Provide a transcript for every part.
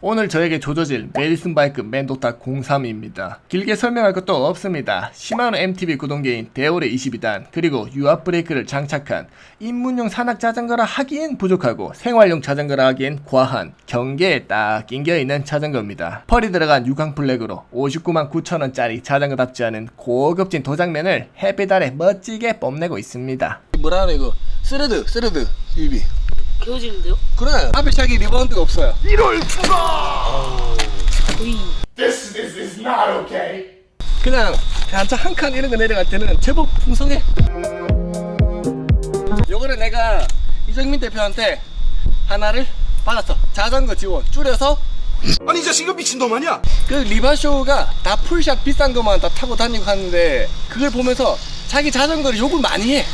오늘 저에게 조져질 메디슨 바이크 멘도타 03입니다. 길게 설명할 것도 없습니다. 시마노 MTB 구동계인 데오레 22단 그리고 유압 브레이크를 장착한 입문용 산악 자전거라 하기엔 부족하고 생활용 자전거라 하기엔 과한 경계에 딱 낑겨있는 자전거입니다. 펄이 들어간 유광 블랙으로 59만 9천원짜리 자전거답지 않은 고급진 도장면을 햇빛 아래 멋지게 뽐내고 있습니다. 뭐라 그래 이거 스레드 유비 개워지는데요? 그래 앞에 샥이 리바운드가 없어요. 이럴 수가! 으이. This is not okay. 그냥 한차 한 칸 이런 거 내려갈 때는 제법 풍성해. 요거를 내가 이정민 대표한테 하나를 받았어. 자전거 지원 줄여서. 아니 이 자식 이거 미친놈 아니야? 그 리바쇼가 다 풀샷 비싼 것만 다 타고 다니고 하는데 그걸 보면서 자기 자전거를 욕을 많이 해.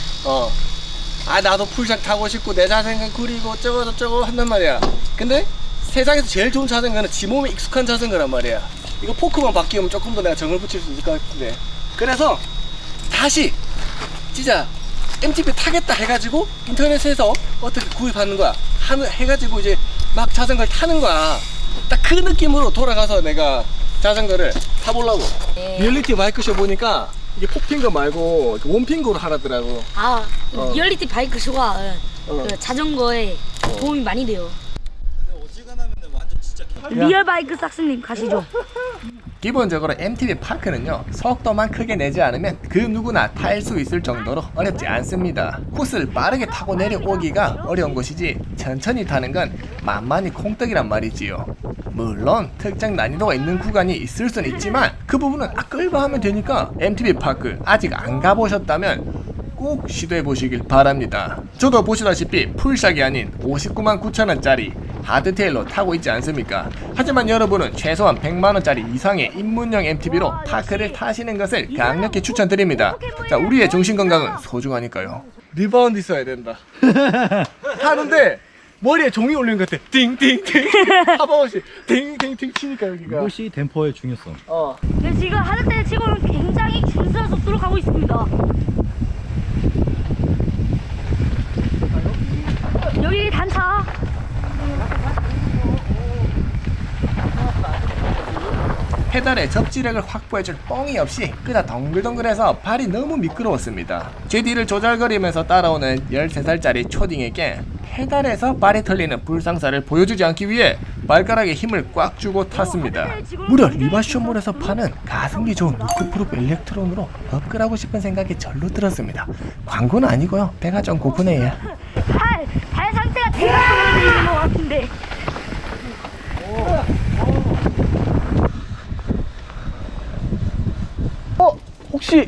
아 나도 풀샷 타고 싶고 내 자전거 구리고 어쩌고 저쩌고 한단 말이야. 근데 세상에서 제일 좋은 자전거는 지 몸에 익숙한 자전거란 말이야. 이거 포크만 바뀌면 조금 더 내가 정을 붙일 수 있을 것 같은데. 그래서 다시 진짜 MTB 타겠다 해가지고 인터넷에서 어떻게 구입하는 거야 해가지고 이제 막 자전거를 타는 거야. 딱 그 느낌으로 돌아가서 내가 자전거를 타보려고. 리얼리티 바이크쇼 보니까 이게 폭핑거 말고 원핑거로 하라더라고. 아, 리얼리티 바이크 쇼가 그 자전거에 도움이 많이 돼요. 리얼 바이크 싹스님 가시죠. 기본적으로 MTB 파크는요 속도만 크게 내지 않으면 그 누구나 탈 수 있을 정도로 어렵지 않습니다. 코스를 빠르게 타고 내려오기가 어려운 것이지 천천히 타는 건 만만히 콩떡이란 말이지요. 물론 특정 난이도가 있는 구간이 있을 수는 있지만 그 부분은 끌바하면 되니까 MTB 파크 아직 안 가보셨다면 꼭 시도해 보시길 바랍니다. 저도 보시다시피 풀샥이 아닌 59만 9천원짜리 하드테일로 타고 있지 않습니까? 하지만 여러분은 최소한 100만원짜리 이상의 입문용 MTB로 파크를 타시는 것을 강력히 추천드립니다. 자, 우리의 정신건강은 소중하니까요. 리바운드 있어야 된다. 하는데 머리에 종이 올리는 것 같아. 띵띵띵 하바옷이 띵띵띵 치니까 여기가. 이것이 댐퍼의 중요성. 네, 지금 하늘대 치고는 굉장히 준수한 속도로 가고 있습니다. 여기 단차. 페달에 접지력을 확보해줄 뻥이 없이 그다 덩글덩글해서 발이 너무 미끄러웠습니다. 제 뒤를 조잘거리면서 따라오는 13살짜리 초딩에게 페달에서 발이 털리는 불상사를 보여주지 않기 위해 발가락에 힘을 꽉 주고 탔습니다. 무려 리바쇼몰에서 파는 가성비 좋은 루프프루프 일렉트론으로 업글하고 싶은 생각이 절로 들었습니다. 광고는 아니고요. 배가 좀 고프네요. 발 상태가 되게 나쁘게 있는 것 같은데. 혹시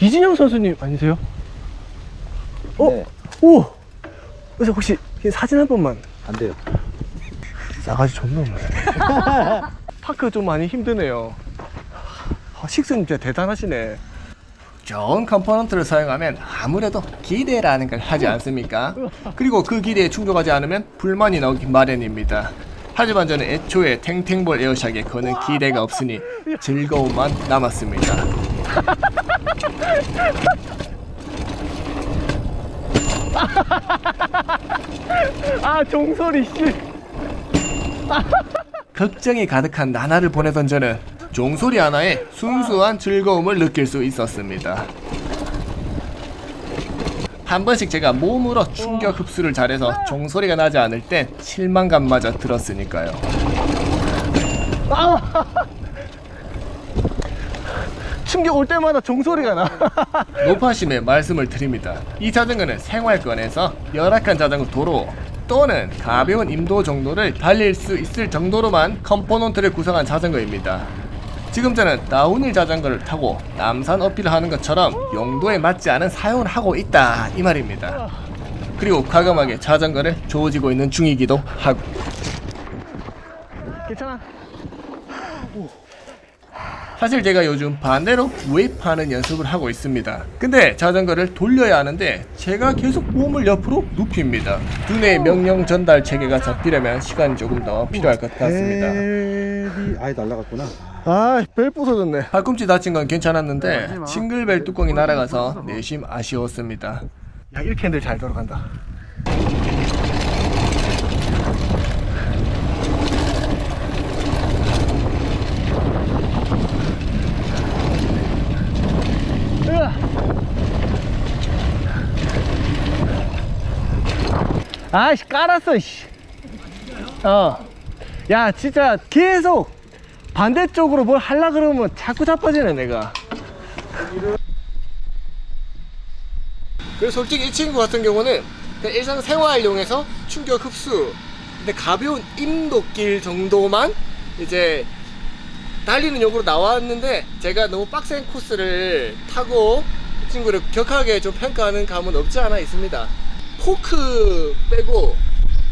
이진영 선수님 아니세요? 네. 오! 그래서 혹시 사진 한 번만. 안 돼요. 싸가지 존나 없네. 파크 좀 많이 힘드네요. 식스님 진짜 대단하시네. 좋은 컴포넌트를 사용하면 아무래도 기대라는 걸 하지 않습니까? 그리고 그 기대에 충족하지 않으면 불만이 나오기 마련입니다. 하지만 저는 애초에 탱탱볼 에어샥에 거는 기대가 없으니 즐거움만 남았습니다. 아 종소리 씨. 걱정이 가득한 나날을 보내던 저는 종소리 하나에 순수한 즐거움을 느낄 수 있었습니다. 한 번씩 제가 몸으로 충격 흡수를 잘해서 종소리가 나지 않을 땐 실망감마저 들었으니까요. 충격 올 때마다 종소리가 나. 노파심에 말씀을 드립니다. 이 자전거는 생활권에서 열악한 자전거 도로 또는 가벼운 임도 정도를 달릴 수 있을 정도로만 컴포넌트를 구성한 자전거입니다. 지금 저는 다운힐 자전거를 타고 남산 어필을 하는 것처럼 용도에 맞지 않은 사용을 하고 있다 이 말입니다. 그리고 과감하게 자전거를 조지고 있는 중이기도 하고. 괜찮아. 사실 제가 요즘 반대로 웨이프하는 연습을 하고 있습니다. 근데 자전거를 돌려야 하는데 제가 계속 몸을 옆으로 눕힙니다. 두뇌의 명령 전달 체계가 잡히려면 시간이 조금 더 필요할 것 같습니다. 아예 날라갔구나. 벨 부서졌네. 팔꿈치 다친 건 괜찮았는데 싱글벨 뚜껑이 날아가서 내심 아쉬웠습니다. 야, 이렇게 핸들 잘 돌아간다. 아씨 깔았어 씨. 야 진짜 계속 반대쪽으로 뭘 하려 그러면 자꾸 자빠지네 내가. 그래서 솔직히 이 친구 같은 경우는 그냥 일상생활용에서 충격 흡수 근데 가벼운 임도길 정도만 이제 달리는 용으로 나왔는데 제가 너무 빡센 코스를 타고 이 친구를 격하게 좀 평가하는 감은 없지 않아 있습니다. 포크 빼고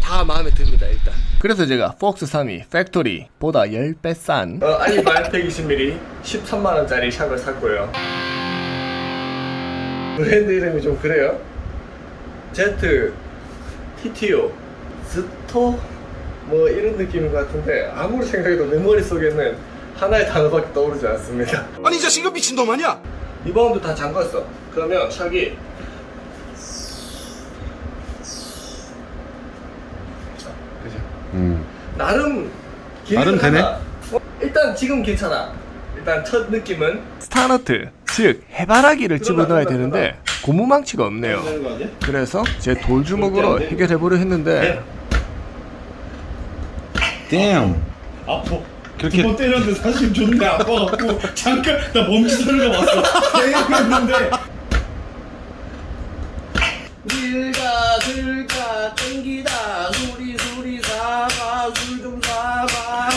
다 마음에 듭니다 일단. 그래서 제가 폭스 3위 팩토리보다 10배 싼 아니말 120mm 13만원짜리 샥을 샀고요. 브랜드 이름이 좀 그래요. Z, TTO, 스토 뭐 이런 느낌인 것 같은데 아무리 생각해도 내 머릿속에는 하나의 단어밖에 떠오르지 않습니다. 아니 이 자식 이거 미친놈 아니야? 리바운드 다 잠갔어. 그러면 샥이 그죠? 나름 나름 되네. 일단 지금 괜찮아. 일단 첫 느낌은 스타너트, 즉 해바라기를 집어넣어야 되는데 고무망치가 없네요. 그래서 제 돌주먹으로 해결해보려 했는데 damn. 아파. 그렇게- 두 번 때렸는데 사실 존나 아파갖고 잠깐 나 멈추 소리가 왔어. 때렸는데 들가 땡기다 수리 사가 술 좀 사가.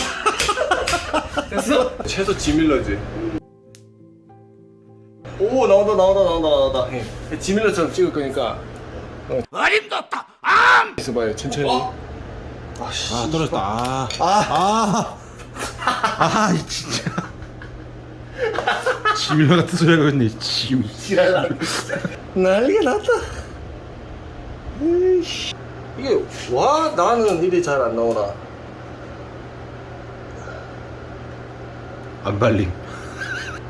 됐어? 최소 지밀러지. 오 나온다. 지밀러처럼 찍을 거니까. 어림없다. 있어봐요 천천히. 아씨. 아 떨어졌다. 진짜. 지밀 같은 소리 하고 있네. 지밀. 난리가 났다. 에이씨. 이게 와 나는 일이 잘 안 나오나. 안 발림.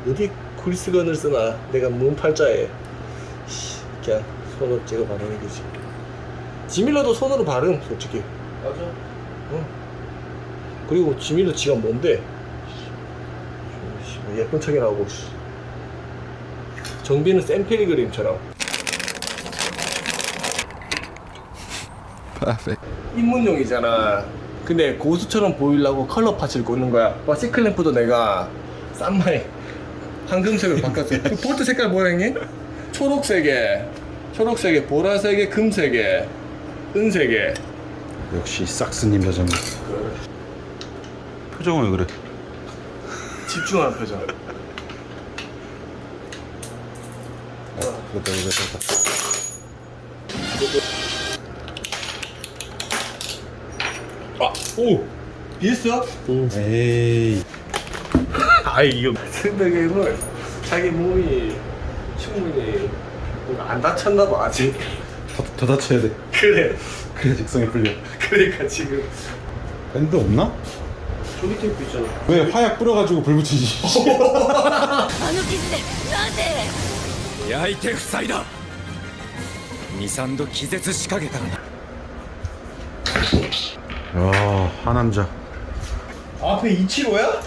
어디 굴스건을 쓰나. 내가 문팔자에 그냥 손으로 찍어 바르는 거지. 지밀러도 손으로 바름 솔직히. 맞아. 그리고 지밀러 지가 뭔데? 예쁜 척이 나오고. 정비는 샘필리 그림처럼. 입문용이잖아. 근데 고수처럼 보이려고 컬러 파츠를 꽂는 거야. 시클램프도 내가 싼마이 황금색으로 바꿨어. 그 볼트 색깔 뭐야 형님? 초록색에 보라색에 금색에 은색에. 역시 삭스님 자전거. 표정은 왜 그래? 집중하는 표정. 됐다. 오! 비했어? 에이. 아이 이거 스백에는 자기 몸이 충분히 뭔가 안 다쳤나 봐 아직. 더 다쳐야 돼. 그래. 그래 직성이 풀려. 그러니까 지금 밴드 없나? 조기 테이프 있잖아. 왜 화약 뿌려가지고 불 붙이지? あの傷でなんで焼いて塞いだ。23度気絶しかけたのだ。 야 하남자. 앞에 이치로야?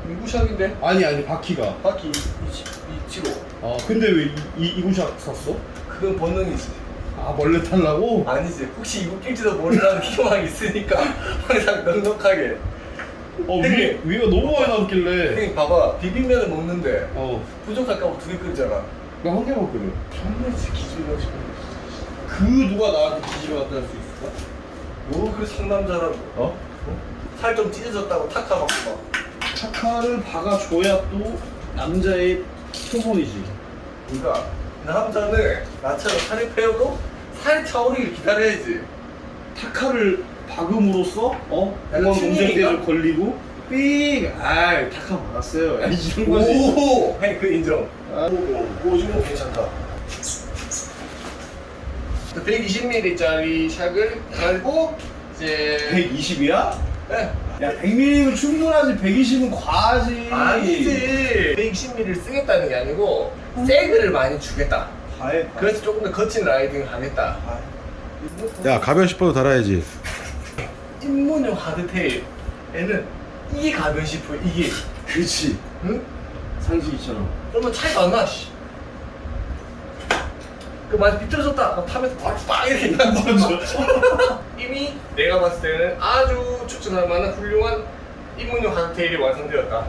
이구샥인데? 아니 바퀴가. 바퀴 이치로. 아 근데 왜 이구샥 샀어? 그건 본능이지. 아 원래 탈라고? 아니지. 혹시 이거 낄지도 모른다는 희망이 있으니까 항상 넉넉하게. 위가 너무 많이 남길래. 형님 봐봐. 비빔면을 먹는데 부족할까봐 2개 끓이잖아. 나 한 개 먹거든. 정말 진짜 기준이라고 싶어. 그 누가 나한테 기지가 왔다 할 수 있을까? 뭐 그래 상남자라고. 살 좀 찢어졌다고 타카 받고 막. 차카를 박아줘야 또 남자의 표본이지. 그러니까 남자는 나처럼 살이 패여도 살이 차오르길 기다려야지. 타카를 박음으로써 공원 약간 경쟁대에 튜닝인가? 걸리고 삑! 아이 타카 박았어요. 이런 거지. 오! 형님 그 인정. 오징어 괜찮다. 120ml짜리 샥을 달고 이제 120이야? 네. 야 100ml면 충분하지. 120은 과하지. 아니지. 120ml를 쓰겠다는 게 아니고 세그를 많이 주겠다. 과해. 그래서 조금 더 거친 라이딩을 하겠다. 야 가변 싶어도 달아야지. 입문용 하드테일에는 이게 가변 싶어. 이게. 그렇지. 응? 상식이처럼. 그러면 차이가 안 나. 씨. 그 많이 비틀어졌다 막 타면서 막 이렇게 이미 내가 봤을 때는 아주 추천할 만한 훌륭한 입문용 하드테일이 완성되었다.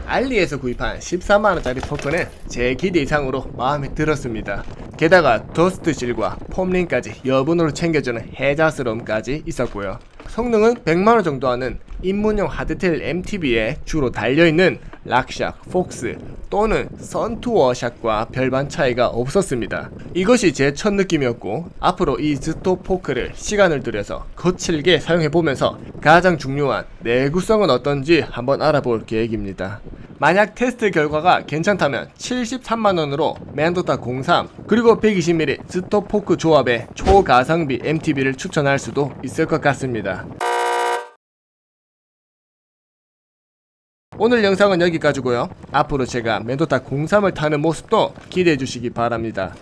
알리에서 구입한 14만원짜리 포크는 제 기대 이상으로 마음에 들었습니다. 게다가 더스트 실과 폼링까지 여분으로 챙겨주는 해자스러움까지 있었고요. 성능은 100만원 정도 하는 입문용 하드테일 MTB에 주로 달려있는 락샷, 폭스 또는 선투어샷과 별반 차이가 없었습니다. 이것이 제 첫 느낌이었고 앞으로 이 스톱 포크를 시간을 들여서 거칠게 사용해보면서 가장 중요한 내구성은 어떤지 한번 알아볼 계획입니다. 만약 테스트 결과가 괜찮다면 73만원으로 맨도타 03 그리고 120mm 스톱 포크 조합의 초가성비 MTB를 추천할 수도 있을 것 같습니다. 오늘 영상은 여기까지고요. 앞으로 제가 맨도타 03을 타는 모습도 기대해 주시기 바랍니다.